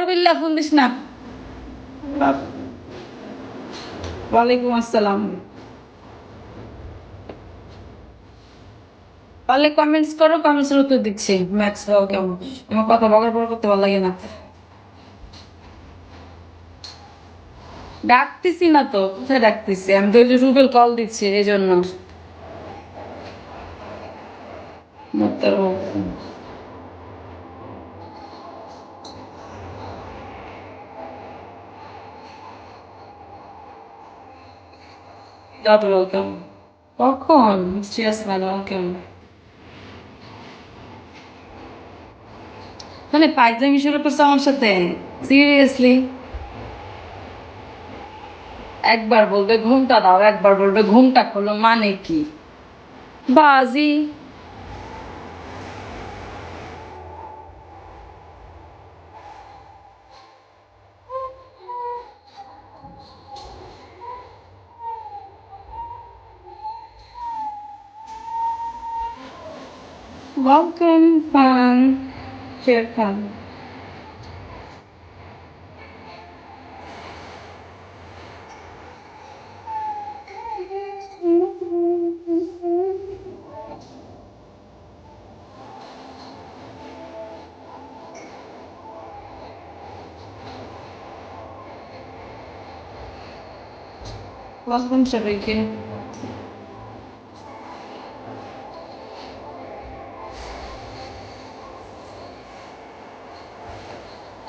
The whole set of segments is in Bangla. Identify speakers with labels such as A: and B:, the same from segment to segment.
A: রবিল্লা ফোন দিস না। ওয়ালাইকুম আসসালাম। পারলে কমেন্টস করো, কমেন্টসের উত্তর দিচ্ছি। ম্যাথস কেমন? আমার কথা বকার পর করতে ভালো লাগে না। ডাকতেছি না তো, কোথায় ডাকতেছি? আমি তো রুবেল কল দিচ্ছি এই জন্য। ওয়েলকাম। কখন? Serious man welcome. মানে পাইজামি শুরু করছে আমার সাথে? সিরিয়াসলি? একবার বলবে ঘুমটা দাও, একবার বলবে ঘুমটা খোলো, মানে কি? বাজি। Welcome fun. Sher Khan. Welcome সবাইকে।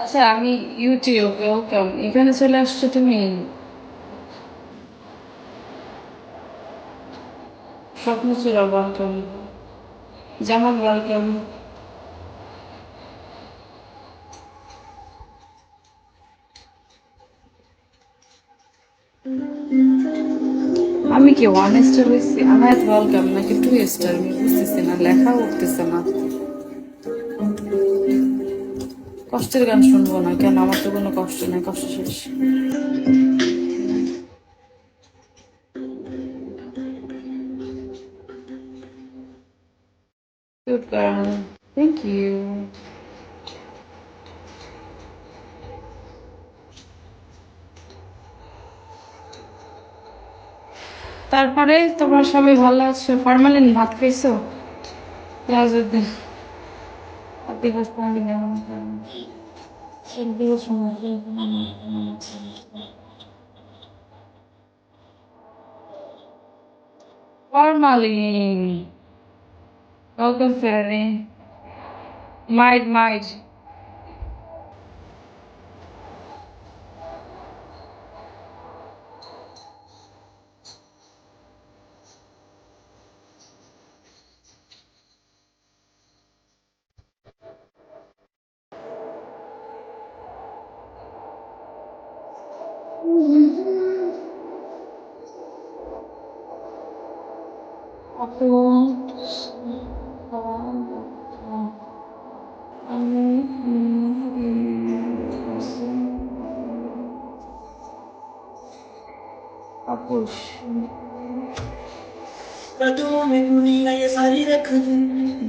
A: আচ্ছা, আমি ইউটিউব ওয়েলকাম, এখানে চলে আসছো তুমি? স্বপ্ন ছিল ওয়েলকাম। জামাল ওয়েলকাম। আমি কি ওয়ান স্টার হয়েছি? আমার ওয়েলকাম নাকি টু স্টার আমি বুঝতেছি না, লেখা উঠতেছে না। কষ্টের গান শুনবো না কেন? আমার তো কোনো কষ্ট নেই, কষ্ট শেষ। Good girl. Thank you. তারপরে তোমরা সবাই ভালো আছো? ফরমালিন ভাত খাইছো? রাজউদ্দিন দিবস দিবস ফরমালিন। ওয়েলকাম ফেরি। মাইড মাইড। আপু আমি আপুস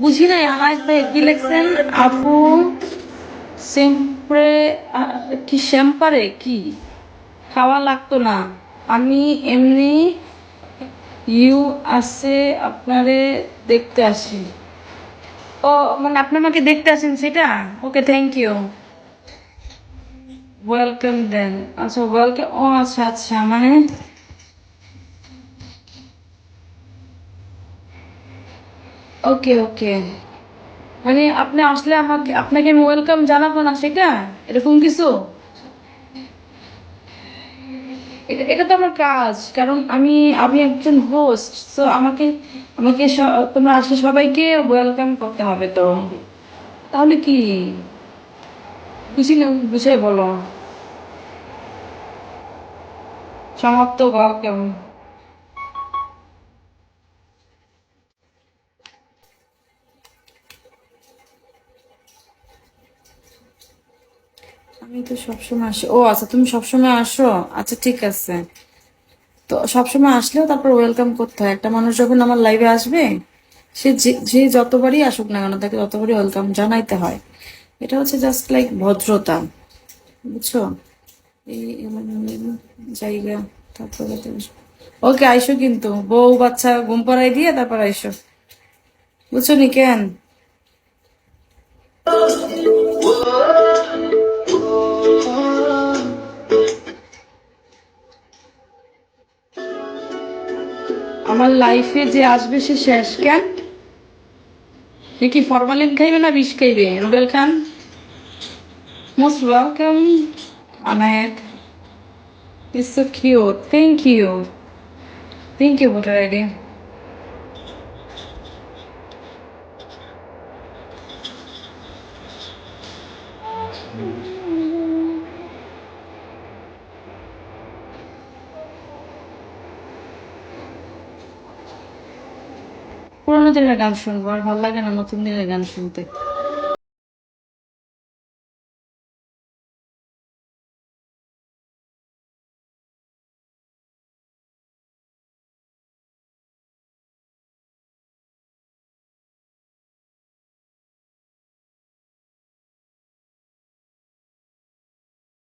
A: বুঝি নাই আমার কি লেখছেন আপু? সিম্পরে কি শ্যাম্পারে কি খাওয়া লাগতো না, আমি এমনি ইউ আছে আপনারে দেখতে আসি। ও মানে আপনি আমাকে দেখতে আসেন সেটা? ওকে, থ্যাংক ইউ। ওয়েলকাম দেন। আচ্ছা ওয়েলকাম, ও আচ্ছা আচ্ছা, মানে ওকে ওকে, মানে আপনি আসলে আমাকে আপনাকে আমি ওয়েলকাম জানাবো না সেটা, এরকম কিছু? এটা তো আমার কাজ, কারণ আমি আমি একজন হোস্ট, তো আমাকে আমাকে তোমরা আসলে সবাইকে ওয়েলকাম করতে হবে তো। তাহলে কি বুঝি না, বুঝাই বলো। সমাপ্ত ওয়েলকাম। আমি তো সবসময় আসি। ও আচ্ছা, তুমি সবসময় আসো? আচ্ছা ঠিক আছে। তো সবসময় আসলেও তারপর ওয়েলকাম করতে হয়। একটা মানুষ যখন আমার লাইভে আসবে, সে যে যে যতবারই আসুক না কেন তাকে ততবারই ওয়েলকাম জানাইতে হয়। এটা হচ্ছে জাস্ট লাইক ভদ্রতা। বুঝছো? এই জায়গা, তারপরে ওকে আইসো, কিন্তু বউ বাচ্চা ঘুম পাড়াই দিয়ে তারপর আইসো, বুঝছো নি কেন? আমার লাইফে যে আসবে সে শেষ কেন? সে কি ফরমালিন খাইবে না বিষ খাইবে? Rubel Khan, most welcome. Anayat, it's so cute. Thank you. Thank you, Voter ID. পুরোনো দিনের গান শুনবো, আর ভালো লাগে না নতুন দিনের গান শুনতে।